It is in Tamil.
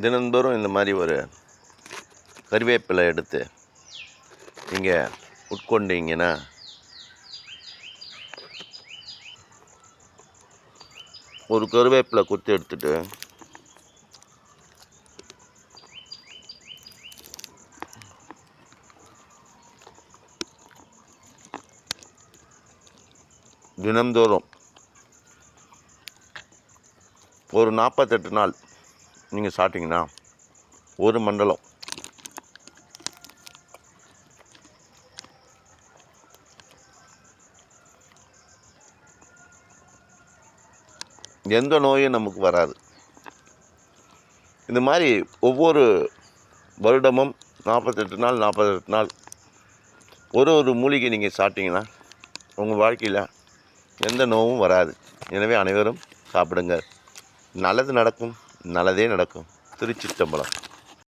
தினந்தோறும் இந்த மாதிரி ஒரு கறிவேப்பிலை எடுத்து நீங்கள் உட்கொண்டீங்கன்னா ஒரு கருவேப்பிலை குத்தி எடுத்துட்டு தினந்தோறும் ஒரு 48 நாள் நீங்கள் சாப்பிட்டீங்கன்னா ஒரு மண்டலம் எந்த நோயும் நமக்கு வராது. இந்த மாதிரி ஒவ்வொரு வருடமும் 48 நாள் ஒரு மூலிகை நீங்கள் சாப்பிட்டீங்கன்னா உங்கள் வாழ்க்கையில் எந்த நோவும் வராது. எனவே அனைவரும் சாப்பிடுங்க. நல்லது நடக்கும், நல்லதே நடக்கும். திருச்சிற்றம்பலம்.